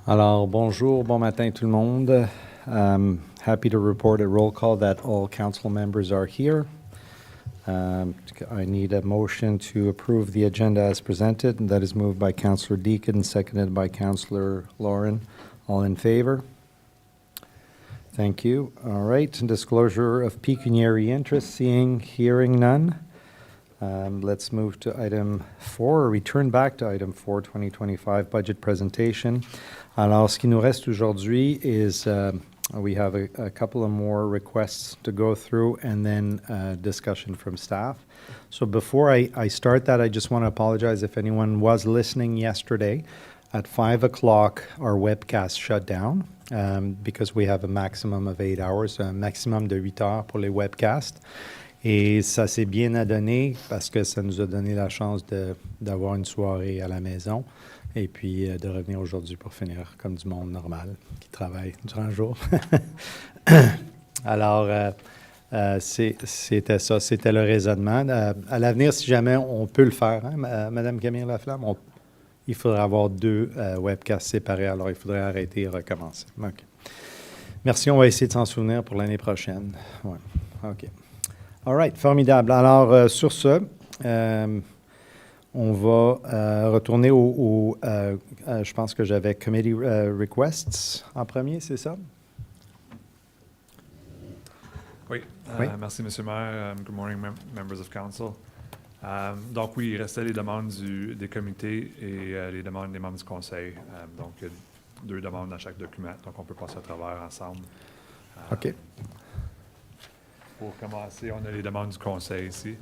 Alors, bonjour, bon matin tout le monde. Happy to report a roll call that all council members are here. I need a motion to approve the agenda as presented, and that is moved by Councillor Deakin, seconded by Councillor Lauren. All in favor? Thank you. All right, disclosure of pecuniary interest, hearing none. Let's move to item 4, return back to item 4, 2025 budget presentation. Alors, ce qui nous reste aujourd'hui is we have a couple of more requests to go through and then discussion from staff. So before I start that, I just want to apologize if anyone was listening yesterday. At 5 o'clock, our webcast shut down because we have a maximum of 8 hours, un maximum de 8 heures pour les webcasts. Et ça s'est bien adonné parce que ça nous a donné la chance d'avoir une soirée à la maison et puis de revenir aujourd'hui pour finir comme du monde normal qui travaille durant le jour. Alors, c'était ça, c'était le raisonnement. À l'avenir, si jamais on peut le faire, hein, Madame Camille Laflamme, il faudra avoir 2 webcasts séparés, alors il faudrait arrêter et recommencer. OK. Merci, on va essayer de s'en souvenir pour l'année prochaine. Ouais. OK. All right, formidable. Alors, sur ce, on va retourner je pense que j'avais committee requests en premier, c'est ça? Oui, merci, M. le maire. Good morning, members of council. Donc oui, il restait les demandes des comités et les demandes des membres du conseil. Donc, il y a 2 demandes dans chaque document, donc on peut passer à travers ensemble. OK. Pour commencer, on a les demandes du conseil ici.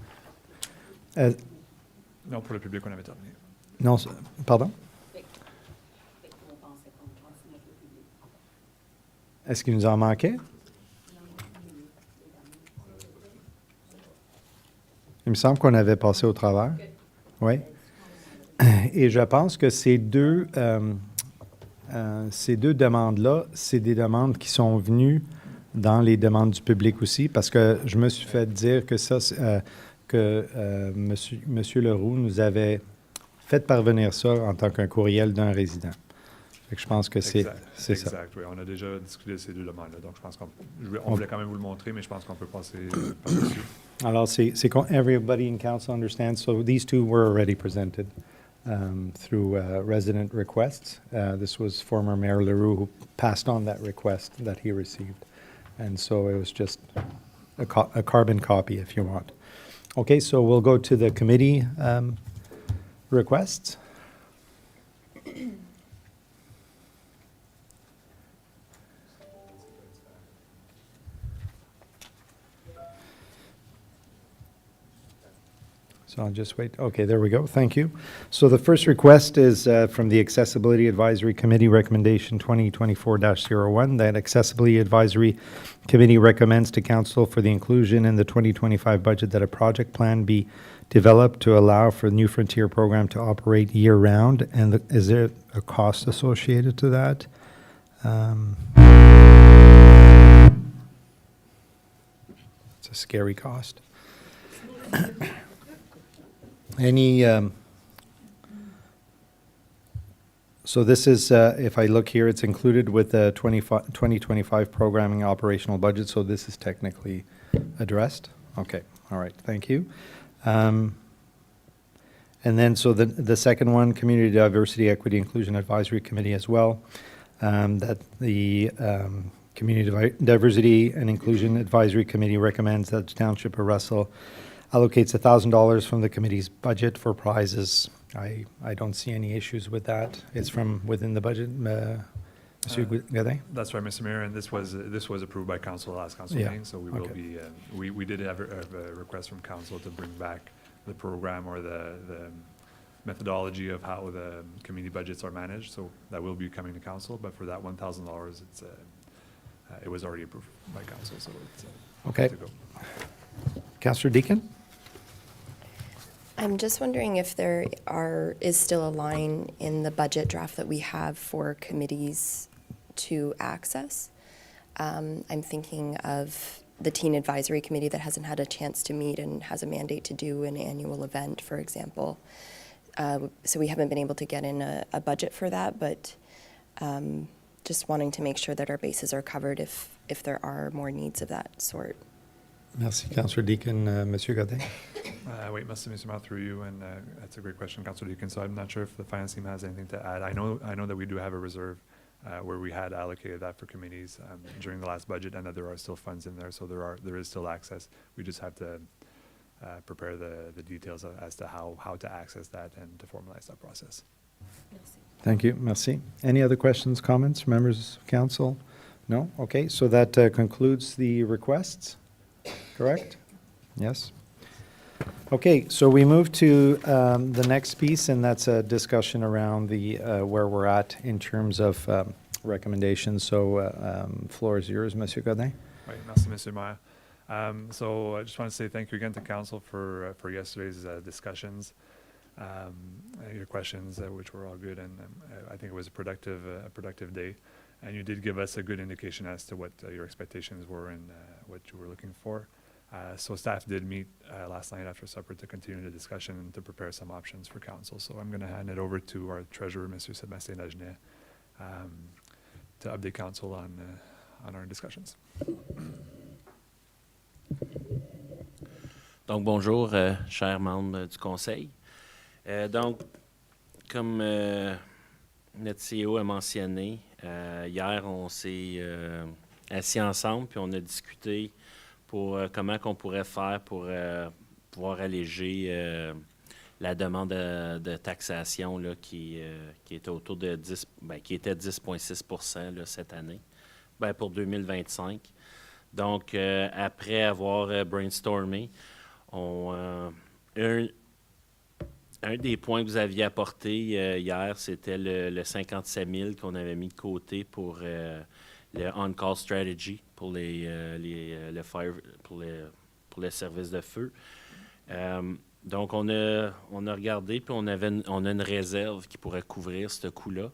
Non, pour le public, on avait terminé. Non, pardon? Est-ce qu'il nous en manquait? Il me semble qu'on avait passé au travers. Oui. Et je pense que ces deux demandes-là, c'est des demandes qui sont venues dans les demandes du public aussi, parce que je me suis fait dire que Monsieur Leroux nous avait fait parvenir ça en tant qu'un courriel d'un résident. Fait que je pense que c'est ça. Exact, oui. On a déjà discuté de ces 2 demandes-là, donc je pense on voulait quand même vous le montrer, mais je pense qu'on peut passer par-dessus. Alors, everybody in council understands. So these 2 were already presented through resident requests. This was former Mayor Leroux who passed on that request that he received. And so it was just a carbon copy if you want. Okay, so we'll go to the committee requests. So I'll just wait. Okay, there we go. Thank you. So the first request is from the Accessibility Advisory Committee Recommendation 2024-01. That Accessibility Advisory Committee recommends to Council for the inclusion in the 2025 budget that a project plan be developed to allow for the New Frontier program to operate year-round. And is there a cost associated to that? It's a scary cost. So this is, if I look here, it's included with the 2025 programming operational budget, so this is technically addressed. Okay, all right, thank you. And then, so the second one, Community Diversity, Equity, Inclusion Advisory Committee as well, that the Community Diversity and Inclusion Advisory Committee recommends that the Township of Russell allocates $1,000 from the committee's budget for prizes. I don't see any issues with that. It's from within the budget, Monsieur Godin? That's right, Mr. Mayor, and this was approved by council last council meeting, so we will be, we did have a request from council to bring back the program or the methodology of how the community budgets are managed, so that will be coming to council, but for that $1,000, it was already approved by council, so it's okay. to go. Councillor Deakin? I'm just wondering if there is still a line in the budget draft that we have for committees to access. I'm thinking of the Teen Advisory Committee that hasn't had a chance to meet and has a mandate to do an annual event, for example. So we haven't been able to get in a budget for that, but Just wanting to make sure that our bases are covered if there are more needs of that sort. Merci, Councillor Deacon. Monsieur Godin? Wait, Mr. Mayor, through you, and that's a great question, Councillor Deacon. So I'm not sure if the finance team has anything to add. I know that we do have a reserve where we had allocated that for committees during the last budget, and that there are still funds in there, so there is still access. We just have to prepare the details as to how to access that and to formalize that process. Thank you. Merci. Any other questions, comments, members of council? No? Okay, so that concludes the requests, correct? Yes? Okay, so we move to the next piece, and that's a discussion around the where we're at in terms of recommendations. So floor is yours, Monsieur Godin. Right, merci, Mr. Mayor. So I just want to say thank you again to council for yesterday's discussions, your questions, which were all good, and I think it was a productive day. And you did give us a good indication as to what your expectations were and what you were looking for. So staff did meet last night after supper to continue the discussion and to prepare some options for council. So I'm going to hand it over to our treasurer, Mr. Sébastien Dagenet, to update council on our discussions. Donc, bonjour, chers membres du Conseil. Donc, comme notre CEO a mentionné, hier, on s'est assis ensemble puis on a discuté pour comment qu'on pourrait faire pour pouvoir alléger la demande de taxation là, qui était autour de 10, qui était 10,6 % cette année, pour 2025. Donc, après avoir brainstormé, un des points que vous aviez apporté hier, c'était le 57 000 qu'on avait mis de côté pour le on-call strategy pour le fire, pour le service de feu. Donc, on a regardé, puis on a une réserve qui pourrait couvrir ce coût-là.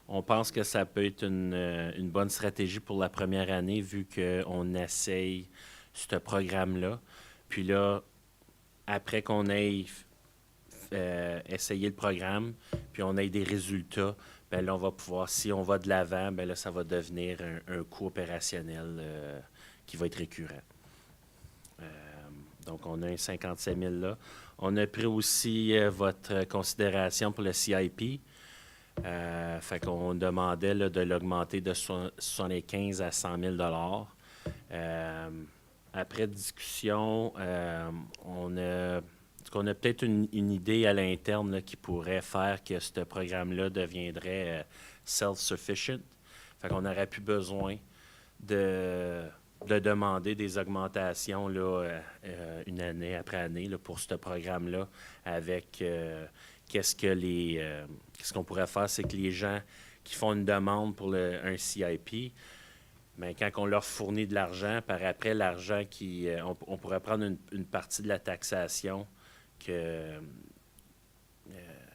On pense que ça peut être une bonne stratégie pour la première année, vu qu'on essaye ce programme-là. Puis là, après qu'on ait essayé le programme, puis on ait des résultats, bien là, on va pouvoir, si on va de l'avant, bien là, ça va devenir un coût opérationnel qui va être récurrent. Donc, on a un 57 000 là. On a pris aussi votre considération pour le CIP. Fait qu'on demandait là, de l'augmenter de 75 à 100 000 Après discussion, on a peut-être une idée à l'interne là, qui pourrait faire que ce programme-là deviendrait self-sufficient. Fait qu'on n'aurait plus besoin de demander des augmentations là, une année après année là, pour ce programme-là avec qu'est-ce qu'on pourrait faire, c'est que les gens qui font une demande pour un CIP, bien, quand on leur fournit de l'argent, par après, l'argent on pourrait prendre une partie de la taxation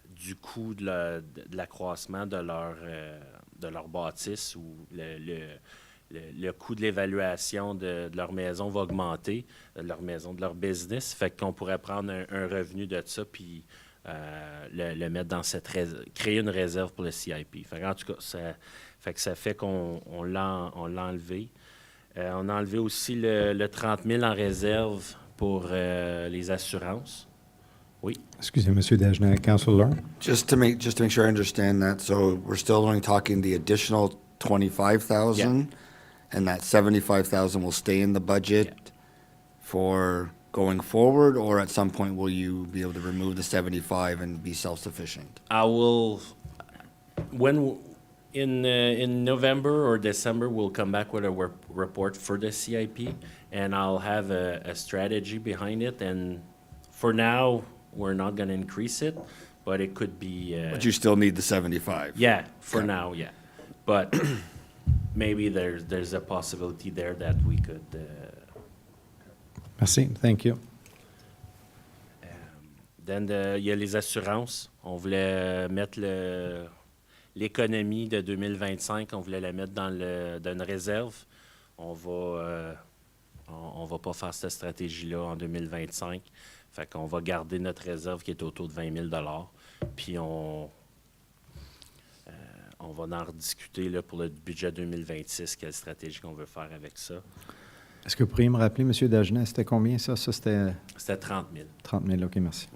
du coût de l'accroissement de leur bâtisse ou le coût de l'évaluation de leur maison va augmenter, de leur business. Fait qu'on pourrait prendre un revenu de ça puis le mettre dans créer une réserve pour le CIP. Fait en tout cas, ça fait qu'on l'a enlevé. On a enlevé aussi le 30 000 en réserve pour les assurances. Oui. Excusez, Monsieur Dagenet, Councillor. Just to make sure I understand that, so we're still only talking the additional 25,000, Yeah. and that 75,000 will stay in the budget for going forward, or at some point will you be able to remove the 75 and be self-sufficient? I will, in November or December, we'll come back with a report for the CIP, and I'll have a strategy behind it. And for now, we're not going to increase it, but it could be. But you still need the 75. Yeah, for Okay. now, yeah. But maybe there's a possibility there that we could. Merci, thank you. Then il y a les assurances. On voulait mettre l'économie de 2025, on voulait la mettre dans une réserve. On va pas faire cette stratégie-là en 2025. Fait qu'on va garder notre réserve qui est autour de 20 000 $. Puis on va en rediscuter là, pour le budget 2026, quelle stratégie qu'on veut faire avec ça. Est-ce que vous pourriez me rappeler, M. Dagenet, c'était combien ça? Ça, c'était C'était 30 000. 30 000. OK, merci.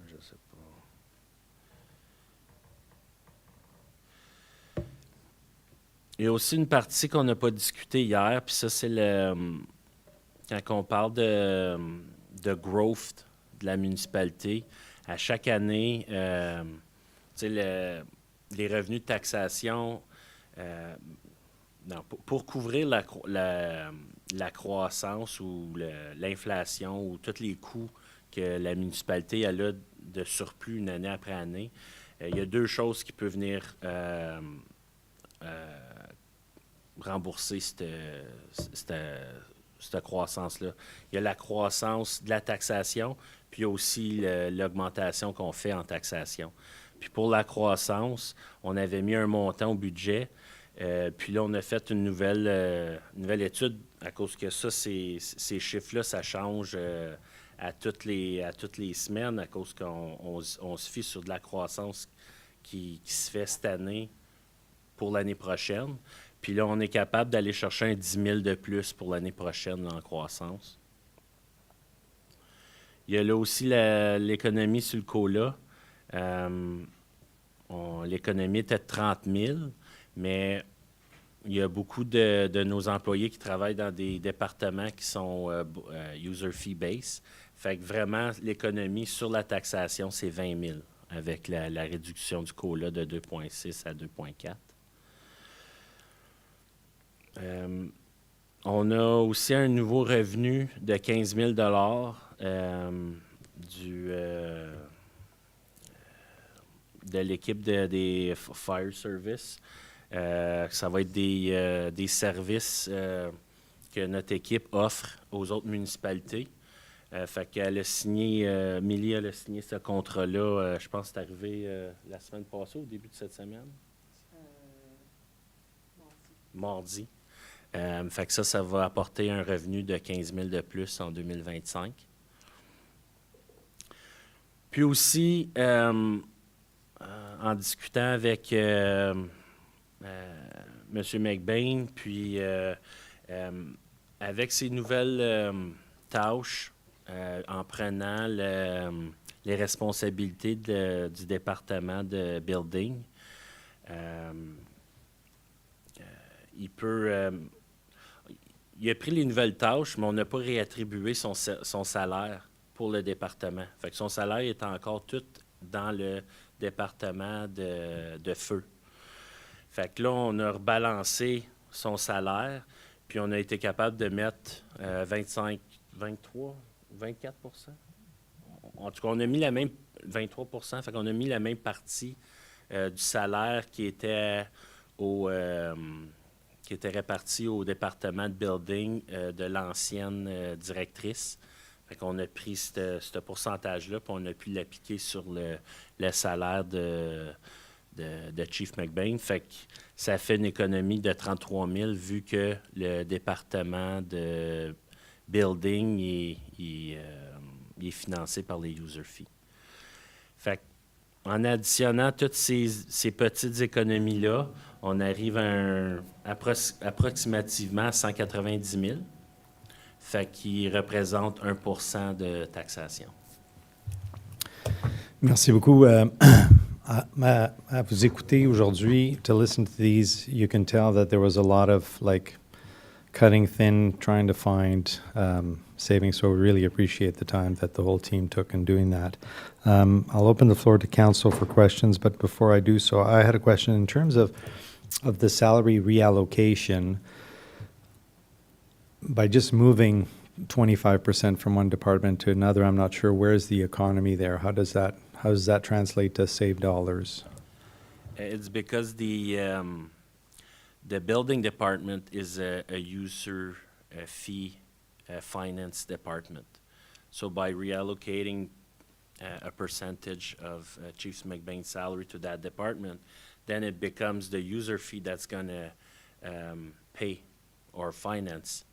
Je sais pas. Il y a aussi une partie qu'on n'a pas discutée hier, puis ça, c'est quand on parle de growth de la municipalité. À chaque année, tu sais, les revenus de taxation, pour couvrir la croissance ou l'inflation ou tous les coûts que la municipalité a là de surplus une année après année, il y a deux choses qui peuvent venir rembourser cette croissance-là. Il y a la croissance de la taxation, puis il y a aussi l'augmentation qu'on fait en taxation. Puis pour la croissance, on avait mis un montant au budget, puis là, on a fait une nouvelle étude à cause que ça, ces chiffres-là, ça change à toutes les semaines à cause qu'on se fie sur de la croissance qui se fait cette année pour l'année prochaine. Puis là, on est capable d'aller chercher un 10 000 de plus pour l'année prochaine là, en croissance. Il y a là aussi l'économie sur le COLA. L'économie était de 30 000, mais il y a beaucoup de nos employés qui travaillent dans des départements qui sont user fee base. Fait que vraiment, l'économie sur la taxation, c'est 20 000 avec la réduction du COLA de 2,6 à 2,4. On a aussi un nouveau revenu de 15 000 de l'équipe des Fire Service. Ça va être des services que notre équipe offre aux autres municipalités. Fait qu'elle a signé, Milly, elle a signé ce contrat-là, je pense que c'est arrivé la semaine passée, au début de cette semaine. Mardi. Fait que ça va apporter un revenu de 15 000 de plus en 2025. Puis aussi, en discutant avec M. McBain, puis avec ses nouvelles tâches, en prenant les responsabilités du département de building, il a pris les nouvelles tâches, mais on n'a pas réattribué son salaire pour le département. Fait que son salaire est encore tout dans le département de feu. Fait que là, on a rebalancé son salaire, puis on a été capable de mettre 24 En tout cas, on a mis la même 23 fait qu'on a mis la même partie du salaire qui était réparti au département de building de l'ancienne directrice. Fait qu'on a pris ce pourcentage-là, puis on a pu l'appliquer sur le salaire de Chief McBain. Fait que ça fait une économie de 33 000 vu que le département de building est financé par les user fees. Fait en additionnant toutes ces petites économies-là, on arrive à approximativement 190 000, fait qui représente 1% de taxation. Merci beaucoup. À vous écouter aujourd'hui, to listen to these, you can tell that there was a lot of cutting thin, trying to find savings. So we really appreciate the time that the whole team took in doing that. I'll open the floor to council for questions, but before I do so, I had a question in terms of the salary reallocation. By just moving 25% from one department to another, I'm not sure where's the economy there. How does that translate to save dollars? It's because the building department is a user fee finance department. So by reallocating a percentage of Chief McBain's salary to that department, then it becomes the user fee that's going to pay or finance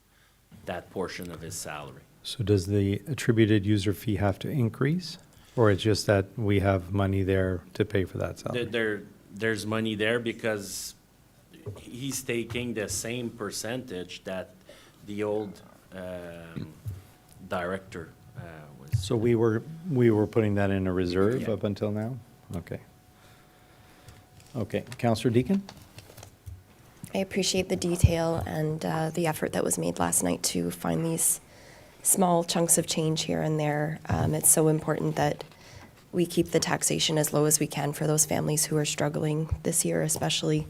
that portion of his salary. So does the attributed user fee have to increase? Or it's just that we have money there to pay for that salary? There's money there because he's taking the same percentage that the old director was. So we were putting that in a reserve Yeah. up until now? Okay. Okay, Counselor Deacon? I appreciate the detail and the effort that was made last night to find these small chunks of change here and there. It's so important that we keep the taxation as low as we can for those families who are struggling this year especially.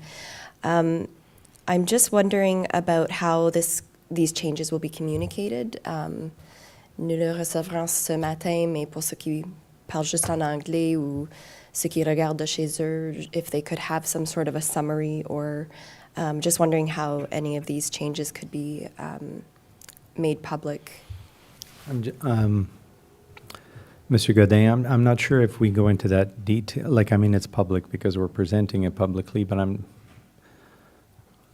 I'm just wondering about how these changes will be communicated. Nous le recevrons ce matin, mais pour ceux qui parlent juste en anglais ou ceux qui regardent de chez eux, if they could have some sort of a summary or just wondering how any of these changes could be made public. Mr. Godin, I'm not sure if we go into that detail, like, I mean, it's public because we're presenting it publicly, but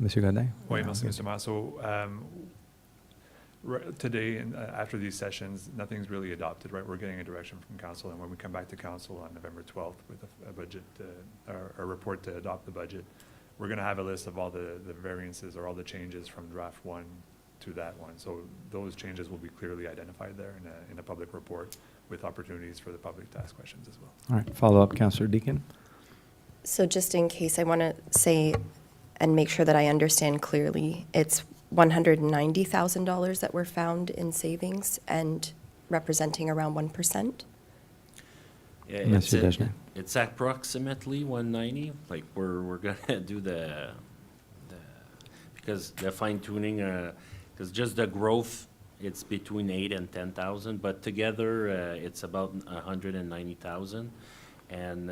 Mr. Godin? Oui, merci, Mr. Mayor. So, today, and after these sessions, nothing's really adopted, right? We're getting a direction from council, and when we come back to council on November 12th with a budget, a report to adopt the budget, we're gonna have a list of all the variances or all the changes from draft one to that one. So those changes will be clearly identified there in a public report with opportunities for the public to ask questions as well. All right, follow up, Counselor Deacon? So just in case, I want to say and make sure that I understand clearly, it's $190,000 that were found in savings and representing around 1%? Yeah, Mr. Deschner? It's approximately 190. Like we're gonna do the because the fine tuning, because just the growth, it's between 8 and 10,000, but together it's about 190,000, and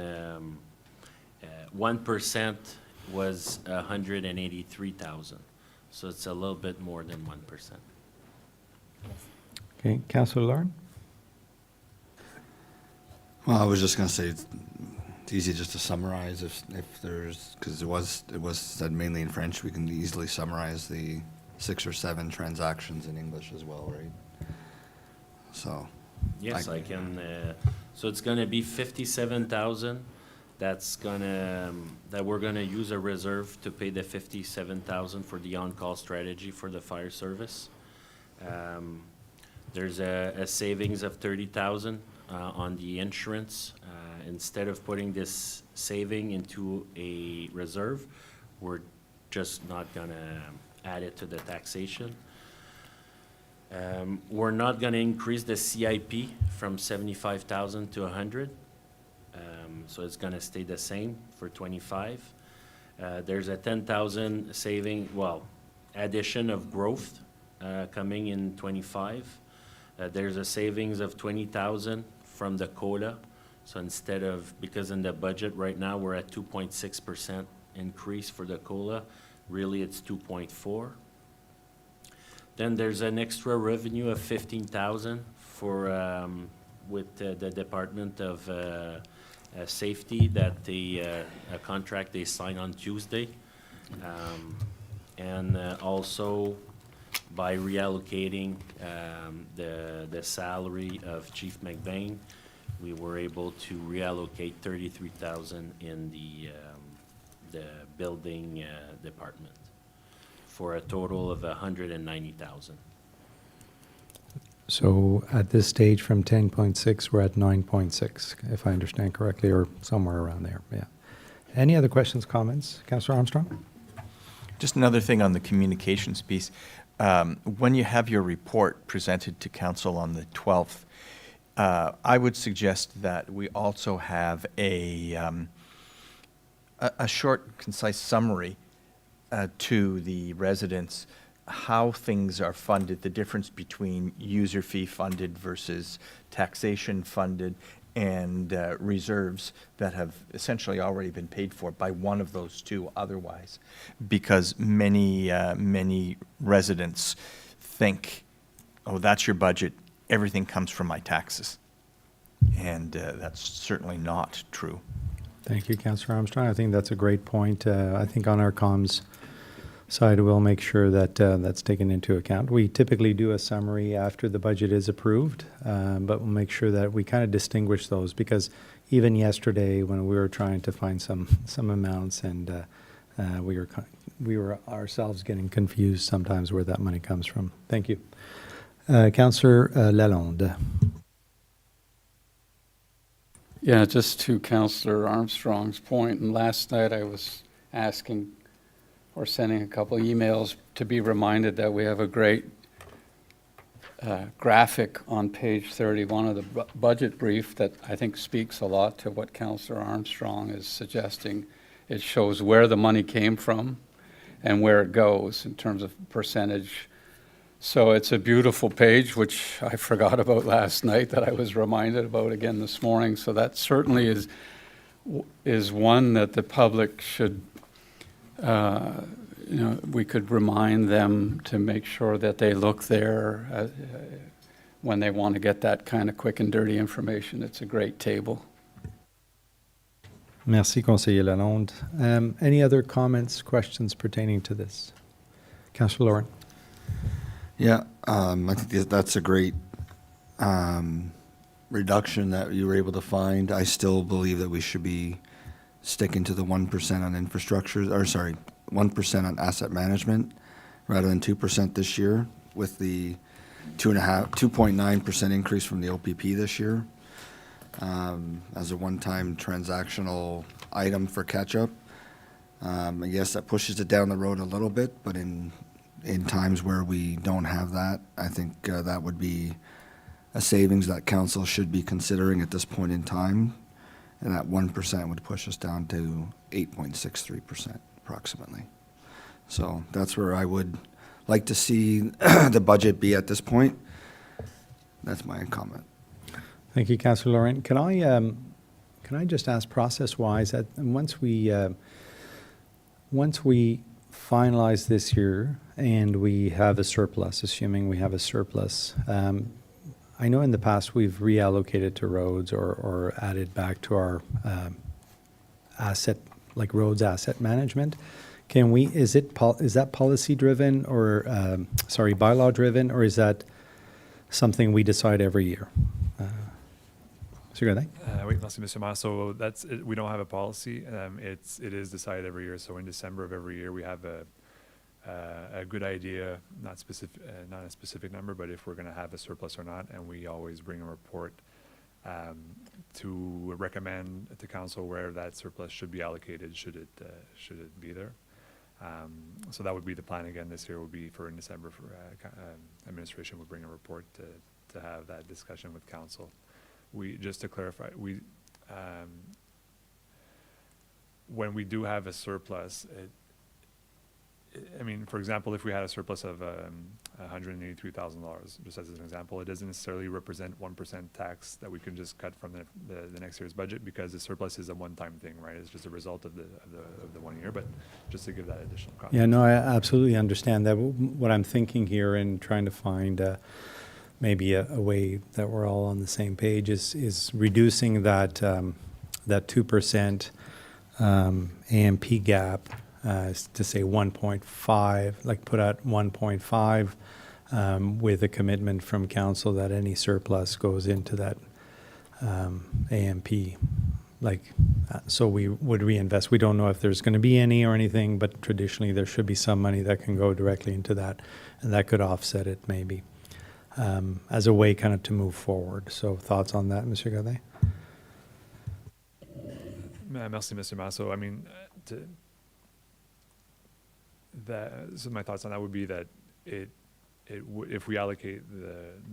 1% was 183,000. So it's a little bit more than 1%. Okay, Counselor Lauren? Well, I was just gonna say, it's easy just to summarize if there's, because it was said mainly in French, we can easily summarize the 6 or 7 transactions in English as well, right? So. Yes, I can. So it's gonna be 57,000. That's gonna that we're gonna use a reserve to pay the 57,000 for the on-call strategy for the fire service. There's a savings of 30,000 on the insurance. Instead of putting this saving into a reserve, we're just not gonna add it to the taxation. We're not gonna increase the CIP from 75,000 to 100. So it's gonna stay the same for 25. There's a 10,000 saving, addition of growth coming in 25. There's a savings of 20,000 from the COLA. So instead of, because in the budget right now, we're at 2.6% increase for the COLA, really it's 2.4. Then there's an extra revenue of 15,000 for, with the Department of Safety that a contract they signed on Tuesday. And also by reallocating the salary of Chief McBain, we were able to reallocate 33,000 in the building department for a total of 190,000. So at this stage, from 10.6, we're at 9.6, if I understand correctly, or somewhere around there, yeah. Any other questions, comments? Councillor Armstrong? Just another thing on the communications piece. When you have your report presented to council on the 12th, I would suggest that we also have a short, concise summary to the residents, how things are funded, the difference between user fee funded versus taxation funded, and reserves that have essentially already been paid for by one of those two otherwise. Because many residents think, oh, that's your budget, everything comes from my taxes. And that's certainly not true. Thank you, Councillor Armstrong. I think that's a great point. I think on our comms side, we'll make sure that that's taken into account. We typically do a summary after the budget is approved, but we'll make sure that we kind of distinguish those, because even yesterday when we were trying to find some amounts, and we were ourselves getting confused sometimes where that money comes from. Thank you. Councillor Lalonde. Yeah, just to Councillor Armstrong's point, and last night I was asking or sending a couple emails to be reminded that we have a great graphic on page 31 of the budget brief that I think speaks a lot to what Councillor Armstrong is suggesting. It shows where the money came from and where it goes in terms of percentage. So it's a beautiful page, which I forgot about last night, that I was reminded about again this morning. So that certainly is one that the public should, we could remind them to make sure that they look there when they want to get that kind of quick and dirty information. It's a great table. Merci, Conseiller Lalonde. Any other comments, questions pertaining to this? Councillor Lauren. Yeah, I think that's a great reduction that you were able to find. I still believe that we should be sticking to the 1% on infrastructure, 1% on asset management rather than 2% this year, with the 2.9% increase from the OPP this year as a one-time transactional item for catch-up. I guess that pushes it down the road a little bit, but in times where we don't have that, I think that would be a savings that council should be considering at this point in time. And that 1% would push us down to 8.63% approximately. So that's where I would like to see the budget be at this point. That's my comment. Thank you, Councillor Laurent. Can I just ask, process-wise, that once we finalize this year and we have a surplus, assuming we have a surplus, I know in the past we've reallocated to roads or added back to our asset, like roads asset management. Is that policy driven or, bylaw driven, or is that something we decide every year? Mr. Godin? Oui, merci, Mr. Maire. So we don't have a policy. It is decided every year. So in December of every year, we have a good idea, not a specific number, but if we're going to have a surplus or not, and we always bring a report to recommend to council where that surplus should be allocated, should it be there. So that would be the plan again this year. Would be for in December for administration would bring a report to have that discussion with council. Just to clarify, when we do have a surplus, for example, if we had a surplus of $183,000, just as an example, it doesn't necessarily represent 1% tax that we can just cut from the next year's budget, because the surplus is a one-time thing, right? It's just a result of the 1 year, but just to give that additional context. Yeah, no, I absolutely understand that. What I'm thinking here and trying to find maybe a way that we're all on the same page is reducing that 2% AMP gap to say 1.5, like put out 1.5 with a commitment from council that any surplus goes into that AMP. So we would reinvest. We don't know if there's going to be any or anything, but traditionally there should be some money that can go directly into that, and that could offset it maybe. As a way kind of to move forward. So thoughts on that, Mr. Gaudet? Merci, Mr. Masso. So my thoughts on that would be that if we allocate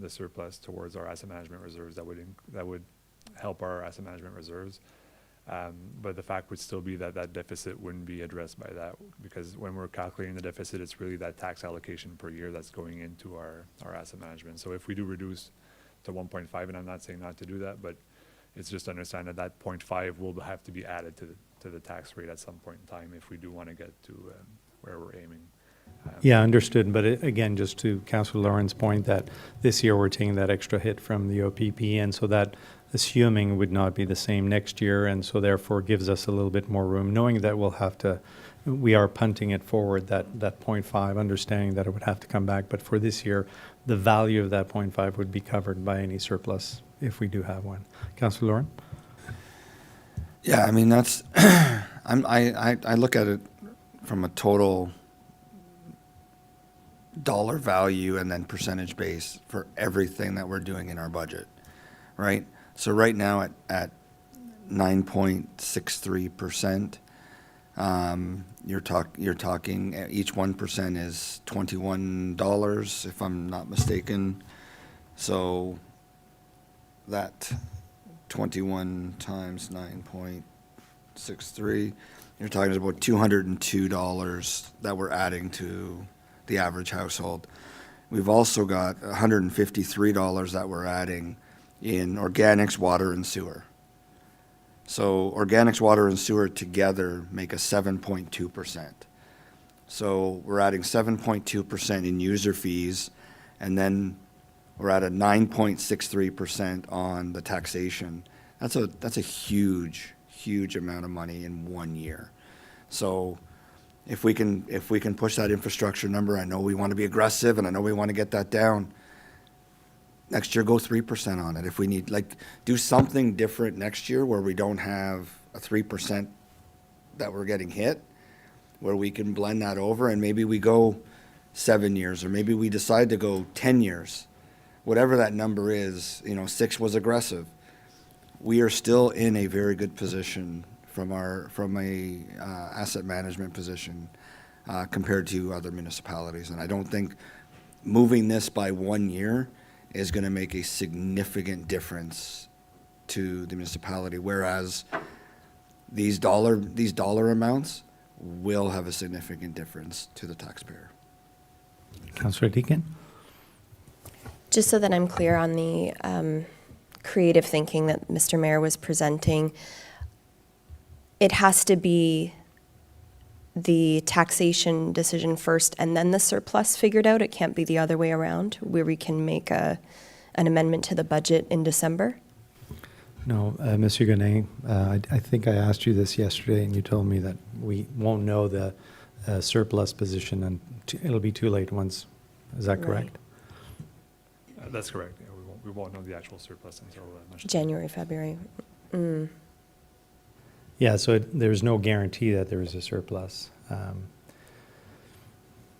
the surplus towards our asset management reserves, that would help our asset management reserves. But the fact would still be that deficit wouldn't be addressed by that, because when we're calculating the deficit, it's really that tax allocation per year that's going into our asset management. So if we do reduce to 1.5, and I'm not saying not to do that, but it's just to understand that 0.5 will have to be added to the tax rate at some point in time if we do want to get to where we're aiming. Yeah, understood. But again, just to Councillor Lauren's point, that this year we're taking that extra hit from the OPP, and so that assuming would not be the same next year, and so therefore gives us a little bit more room, knowing that we'll have to we are punting it forward, that 0.5, understanding that it would have to come back. But for this year, the value of that 0.5 would be covered by any surplus if we do have one. Councillor Lauren? Yeah, I mean, that's, I look at it from a total dollar value and then percentage base for everything that we're doing in our budget, right? So right now at 9.63%, you're talking, each 1% is $21, if I'm not mistaken. So that 21 times 9.63, you're talking about $202 that we're adding to the average household. We've also got $153 that we're adding in organics, water, and sewer. So organics, water, and sewer together make a 7.2%. So we're adding 7.2% in user fees, and then we're at a 9.63% on the taxation. That's a huge amount of money in 1 year. So if we can push that infrastructure number, I know we want to be aggressive and I know we want to get that down. Next year, go 3% on it. If we need, do something different next year where we don't have a 3% that we're getting hit, where we can blend that over, and maybe we go 7 years, or maybe we decide to go 10 years. Whatever that number is, 6 was aggressive. We are still in a very good position from a asset management position compared to other municipalities. And I don't think moving this by 1 year is going to make a significant difference to the municipality, whereas these dollar amounts will have a significant difference to the taxpayer. Councillor Deakin? Just so that I'm clear on the creative thinking that Mr. Mayor was presenting, it has to be the taxation decision first and then the surplus figured out. It can't be the other way around, where we can make an amendment to the budget in December. No, Monsieur Gonin, I think I asked you this yesterday, and you told me that we won't know the surplus position, and it'll be too late once. Is that correct? That's correct. Yeah, we won't know the actual surplus until much later. January, February. Mm. Yeah, so there's no guarantee that there is a surplus.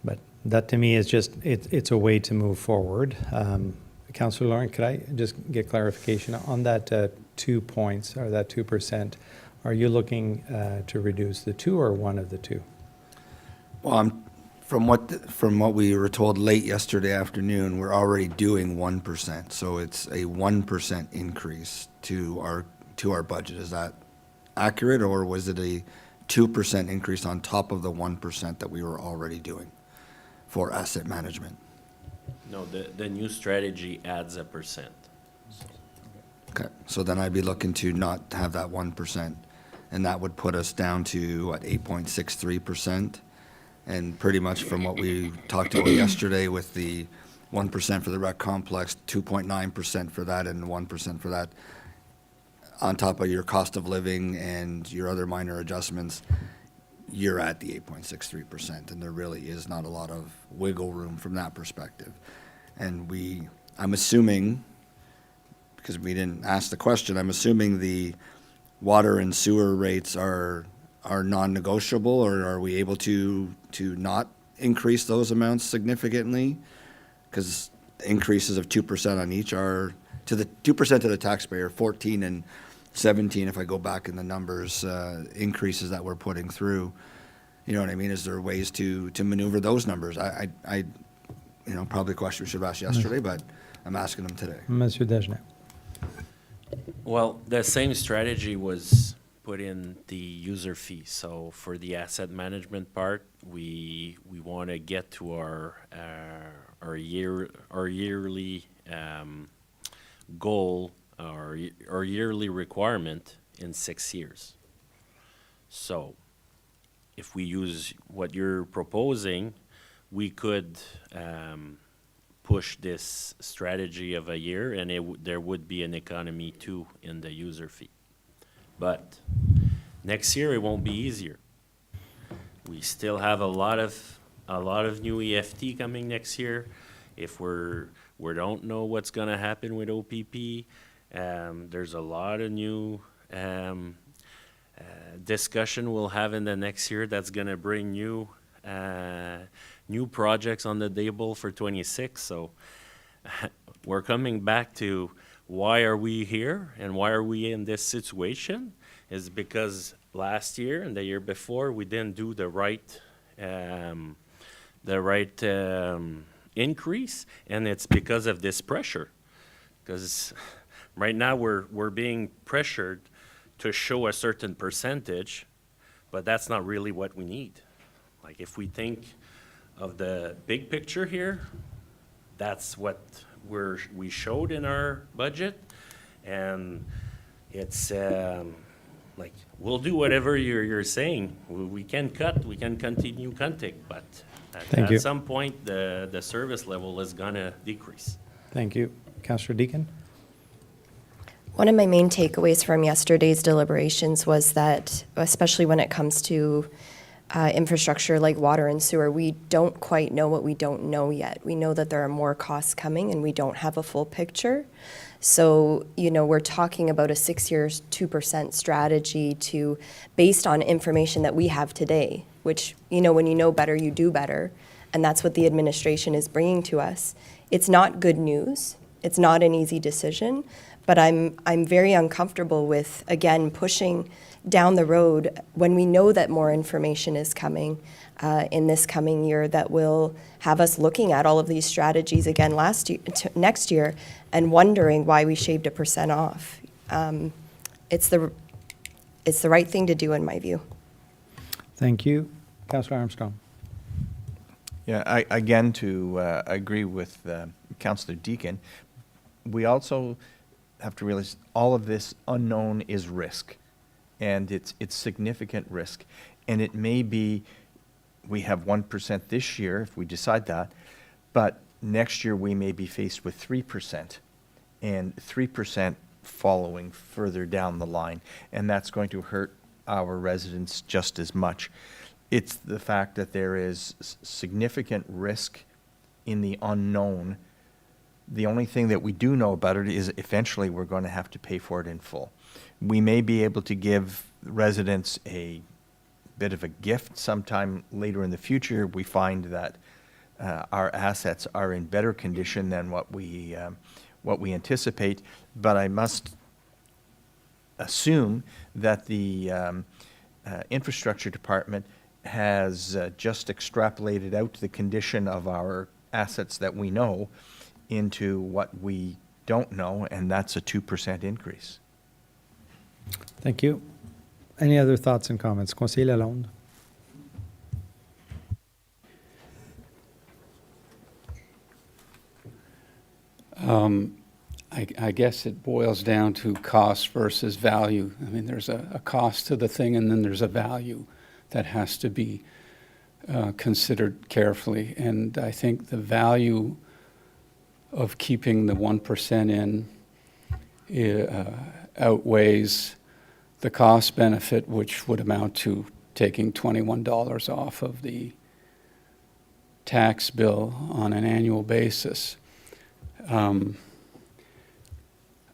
But that to me is just, it's a way to move forward. Councillor Lauren, could I just get clarification on that 2 points, or that 2%? Are you looking to reduce the two or one of the two? Well, from what we were told late yesterday afternoon, we're already doing 1%. So it's a 1% increase to our budget. Is that accurate, or was it a 2% increase on top of the 1% that we were already doing for asset management? No, the new strategy adds 1%. Okay, so then I'd be looking to not have that 1%, and that would put us down to, 8.63%? And pretty much from what we talked about yesterday with the 1% for the rec complex, 2.9% for that, and 1% for that, on top of your cost of living and your other minor adjustments, you're at the 8.63%, and there really is not a lot of wiggle room from that perspective. And I'm assuming, because we didn't ask the question, I'm assuming the water and sewer rates are non-negotiable, or are we able to not increase those amounts significantly? Because increases of 2% on each are, to the 2% to the taxpayer, 14 and 17, if I go back in the numbers, increases that we're putting through. You know what I mean? Is there ways to maneuver those numbers? Probably a question we should have asked yesterday, but I'm asking them today. Monsieur Dagenet. Well, the same strategy was put in the user fee. So for the asset management part, we want to get to our yearly goal, our yearly requirement in 6 years. So if we use what you're proposing, we could push this strategy of a year, and there would be an economy too in the user fee. But next year it won't be easier. We still have a lot of new EFT coming next year. If we don't know what's gonna happen with OPP, there's a lot of new discussion we'll have in the next year that's gonna bring new projects on the table for 26. So we're coming back to why are we here and why are we in this situation? Is because last year and the year before we didn't do the right increase, and it's because of this pressure. Because right now we're being pressured to show a certain percentage, but that's not really what we need. Like if we think of the big picture here, that's what we showed in our budget, and it's like we'll do whatever you're saying. We can cut, we can continue cutting, but Thank you. at some point the service level is gonna decrease. Thank you. Councillor Deacon? One of my main takeaways from yesterday's deliberations was that, especially when it comes to infrastructure like water and sewer, we don't quite know what we don't know yet. We know that there are more costs coming and we don't have a full picture. So, we're talking about a 6-year, 2% strategy based on information that we have today, which, when you know better, you do better. And that's what the administration is bringing to us. It's not good news. It's not an easy decision, but I'm very uncomfortable with, again, pushing down the road when we know that more information is coming in this coming year that will have us looking at all of these strategies again next year and wondering why we shaved 1% off. It's the right thing to do in my view. Thank you. Councillor Armstrong? Yeah, again, to agree with Councillor Deacon, we also have to realize all of this unknown is risk, and it's significant risk. And it may be we have 1% this year if we decide that, but next year we may be faced with 3%, and 3% following further down the line, and that's going to hurt our residents just as much. It's the fact that there is significant risk in the unknown. The only thing that we do know about it is eventually we're going to have to pay for it in full. We may be able to give residents a bit of a gift sometime later in the future. We find that our assets are in better condition than what we anticipate, but I must assume that the infrastructure department has just extrapolated out the condition of our assets that we know into what we don't know, and that's a 2% increase. Thank you. Any other thoughts and comments? Conseiller Lalonde? I guess it boils down to cost versus value. I mean, there's a cost to the thing, and then there's a value that has to be considered carefully. And I think the value of keeping the 1% in outweighs the cost benefit, which would amount to taking $21 off of the tax bill on an annual basis.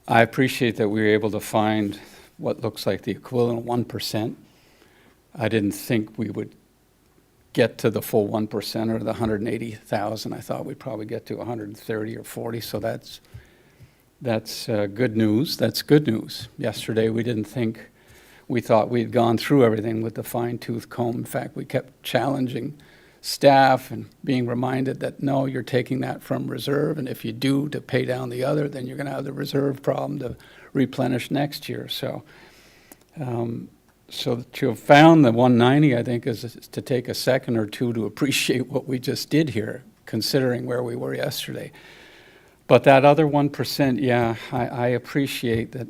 I appreciate that we were able to find what looks like the equivalent of 1%. I didn't think we would get to the full 1% or the 180,000. I thought we'd probably get to 130 or 40. So that's good news. That's good news. Yesterday we thought we'd gone through everything with the fine-tooth comb. In fact, we kept challenging staff and being reminded that, no, you're taking that from reserve, and if you do to pay down the other, then you're going to have the reserve problem to replenish next year. So to have found the 190, I think, is to take a second or two to appreciate what we just did here, considering where we were yesterday. But that other 1%, yeah, I appreciate that.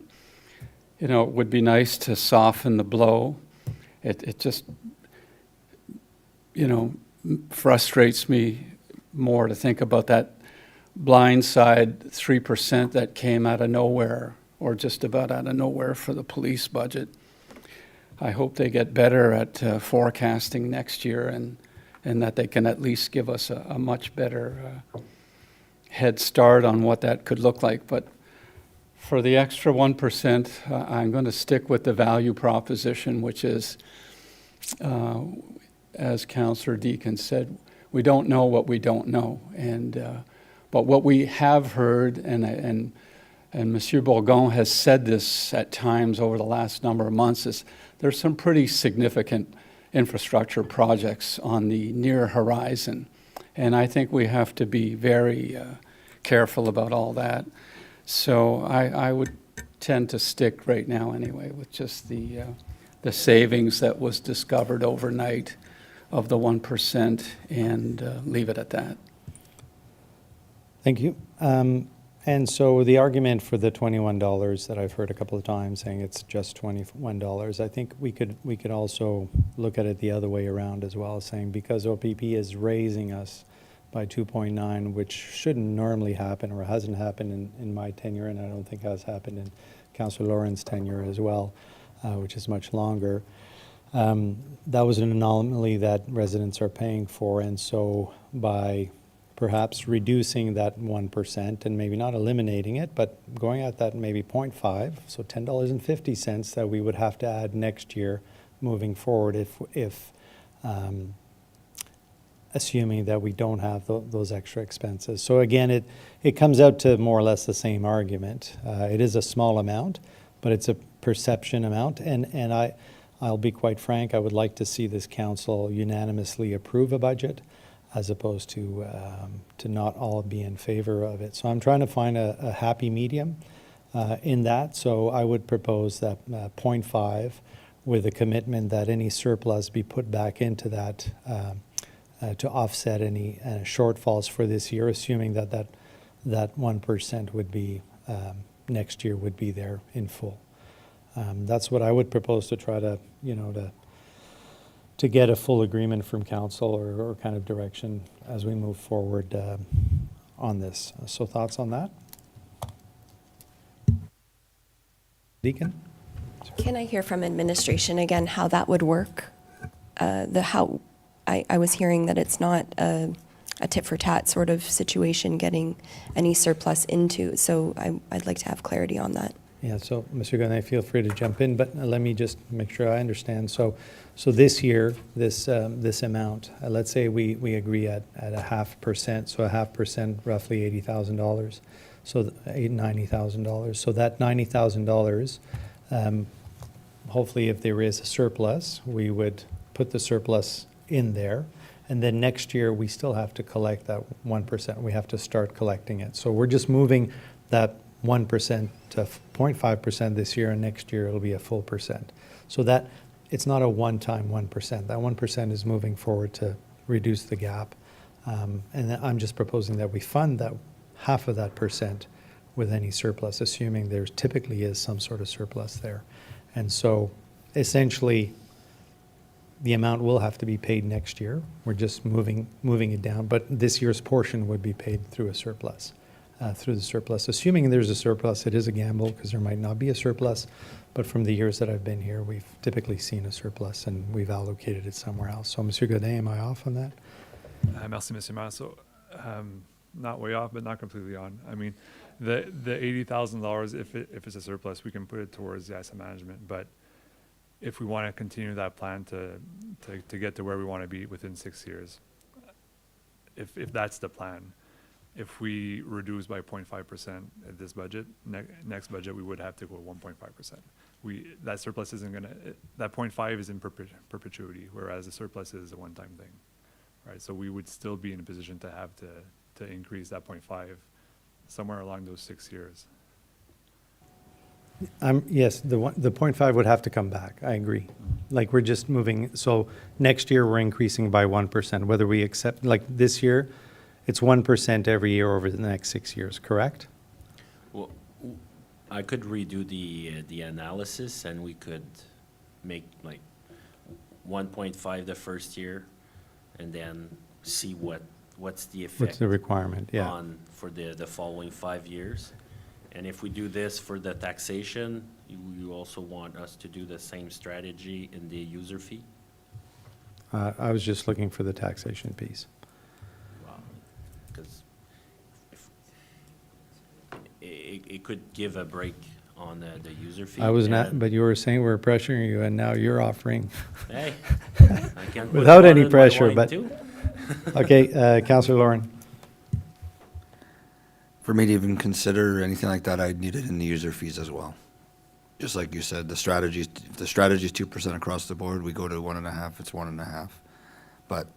It would be nice to soften the blow. It just, frustrates me more to think about that blindside 3% that came out of nowhere, or just about out of nowhere, for the police budget. I hope they get better at forecasting next year and that they can at least give us a much better head start on what that could look like. But for the extra 1%, I'm going to stick with the value proposition, which is, as Councillor Deacon said, we don't know what we don't know. But what we have heard, and Monsieur Bourgon has said this at times over the last number of months, is there's some pretty significant infrastructure projects on the near horizon. And I think we have to be very careful about all that. So I would tend to stick right now anyway with just the savings that was discovered overnight of the 1% and leave it at that. Thank you. And so the argument for the $21 that I've heard a couple of times saying it's just $21, I think we could also look at it the other way around as well, saying because OPP is raising us by 2.9, which shouldn't normally happen or hasn't happened in my tenure, and I don't think has happened in Councillor Lauren's tenure as well, which is much longer. That was an anomaly that residents are paying for, and so by perhaps reducing that 1% and maybe not eliminating it, but going at that maybe 0.5, so $10.50 that we would have to add next year moving forward if assuming that we don't have those extra expenses. So again, it comes out to more or less the same argument. It is a small amount, but it's a perception amount, and I'll be quite frank, I would like to see this council unanimously approve a budget as opposed to not all be in favor of it. So I'm trying to find a happy medium in that. So I would propose that 0.5 with a commitment that any surplus be put back into that to offset any shortfalls for this year, assuming that 1% would be next year would be there in full. That's what I would propose to try to, to get a full agreement from council or kind of direction as we move forward on this. So thoughts on that? Deacon? Can I hear from administration again how that would work? I was hearing that it's not a tit for tat sort of situation getting any surplus into, so I'd like to have clarity on that. Yeah, so Mr. Gonnet, feel free to jump in, but let me just make sure I understand. So this year, this amount, let's say we agree at 0.5%, so 0.5%, roughly $80,000, so $90,000. So that $90,000, hopefully if there is a surplus, we would put the surplus in there. And then next year, we still have to collect that 1%. We have to start collecting it. So we're just moving that 1% to 0.5% this year, and next year it'll be a full percent. So that it's not a one-time 1%. That 1% is moving forward to reduce the gap. And I'm just proposing that we fund that half of that percent with any surplus, assuming there typically is some sort of surplus there. And so essentially the amount will have to be paid next year. We're just moving it down, but this year's portion would be paid through a surplus. Through the surplus. Assuming there's a surplus, it is a gamble because there might not be a surplus, but from the years that I've been here, we've typically seen a surplus and we've allocated it somewhere else. So, Monsieur Godin, am I off on that? Merci, Monsieur Maire. So, not way off, but not completely on. I mean, the $80,000, if it's a surplus, we can put it towards the asset management. But if we want to continue that plan to get to where we want to be within 6 years, if that's the plan. If we reduce by 0.5% at this budget, next budget we would have to go 1.5%. That surplus isn't gonna, that 0.5 is in perpetuity, whereas the surplus is a one-time thing, right? So we would still be in a position to have to increase that 0.5 somewhere along those 6 years. Yes, the 0.5 would have to come back. I agree. Like we're just moving. So next year we're increasing by 1%. Whether we accept, like this year, it's 1% every year over the next 6 years, correct? Well, I could redo the analysis, and we could make like 1.5 the first year, and then see what's the effect. What's the requirement? Yeah. For the following 5 years, And if we do this for the taxation, you also want us to do the same strategy in the user fee? I was just looking for the taxation piece. Because it could give a break on the user fee. I was not, and- but you were saying we're pressuring you, and now you're offering. Hey, I can put Without water any in my pressure, wine but- too. Okay, Councillor Lauren. For me to even consider anything like that, I'd need it in the user fees as well. Just like you said, the strategy, if the strategy is 2% across the board, we go to 1.5, it's 1.5. But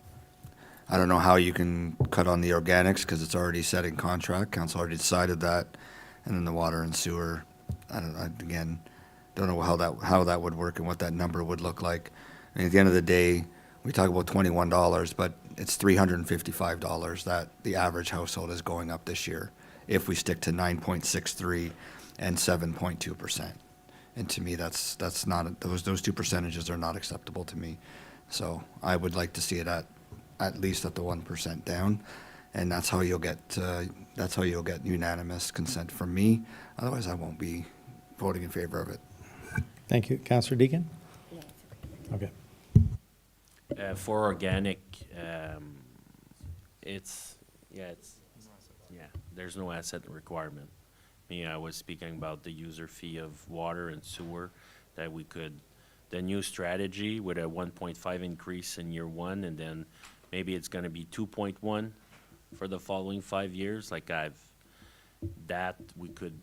I don't know how you can cut on the organics because it's already set in contract. Council already decided that. And then the water and sewer, I don't know how that would work and what that number would look like. I mean, at the end of the day, we talk about $21, but it's $355 that the average household is going up this year if we stick to 9.63 and 7.2%. And to me, that's not, those two percentages are not acceptable to me. So I would like to see it at least at the 1% down, and that's how you'll get unanimous consent from me. Otherwise, I won't be voting in favor of it. Thank you. Councillor Deacon? Okay. For organic, there's no asset requirement. I was speaking about the user fee of water and sewer, that we could, the new strategy with a 1.5 increase in year one, and then maybe it's gonna be 2.1 for the following 5 years, we could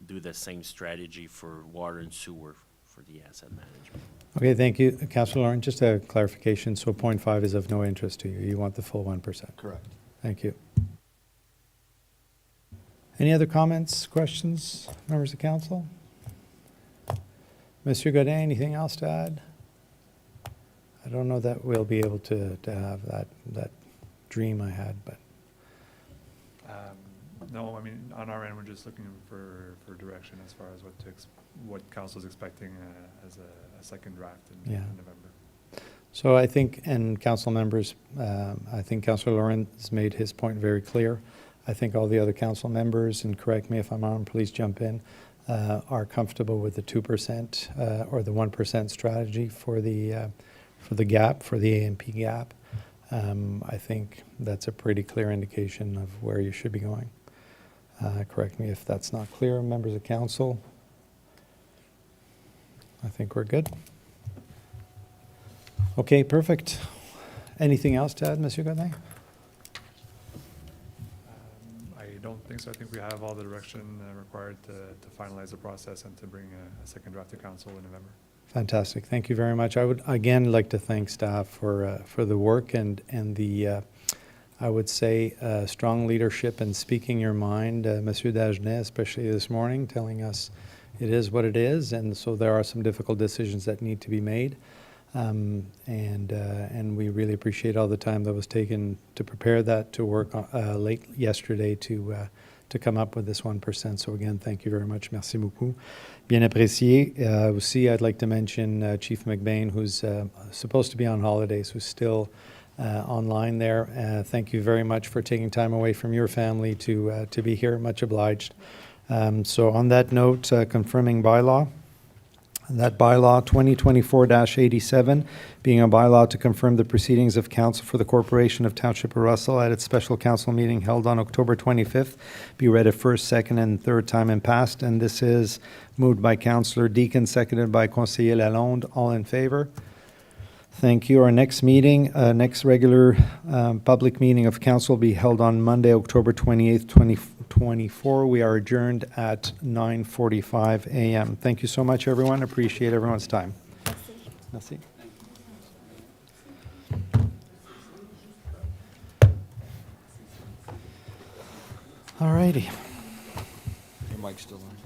do the same strategy for water and sewer for the asset management. Okay, thank you. Councillor Lauren, just a clarification, so 0.5 is of no interest to you. You want the full 1%? Correct. Thank you. Any other comments, questions, members of council? Monsieur Godin, anything else to add? I don't know that we'll be able to have that dream I had, but No, I mean, on our end, we're just looking for direction as far as what council's expecting as a second draft in Yeah. November. so I think, and council members, I think Councillor Lawrence made his point very clear. I think all the other council members, and correct me if I'm wrong, please jump in, are comfortable with the 2% or the 1% strategy for the gap, for the AMP gap. I think that's a pretty clear indication of where you should be going. Correct me if that's not clear, members of council. I think we're good. Okay, perfect. Anything else to add, Monsieur Godin? I don't think so. I think we have all the direction required to finalize the process and to bring a second draft to council in November. Fantastic. Thank you very much. I would again like to thank staff for the work and the I would say strong leadership and speaking your mind, Monsieur Dagenet, especially this morning, telling us it is what it is, and so there are some difficult decisions that need to be made, and we really appreciate all the time that was taken to prepare that, to work late yesterday to come up with this 1%. So again, thank you very much. Merci beaucoup. Bien apprécié. Aussi, I'd like to mention Chief McBain, who's supposed to be on holidays, who's still online there. Thank you very much for taking time away from your family to be here. Much obliged. So on that note, confirming bylaw. That bylaw 2024-87 being a bylaw to confirm the proceedings of council for the Corporation of Township of Russell at its special council meeting held on October 25th be read a first, second, and third time and passed. And this is moved by Councillor Deacon, seconded by Conseiller Lalonde. All in favor? Thank you. Our next meeting, next regular public meeting of council will be held on Monday, October 28th, 2024. We are adjourned at 9:45 a.m. Thank you so much, everyone. Appreciate everyone's time. Merci. All righty. Your mic's still on.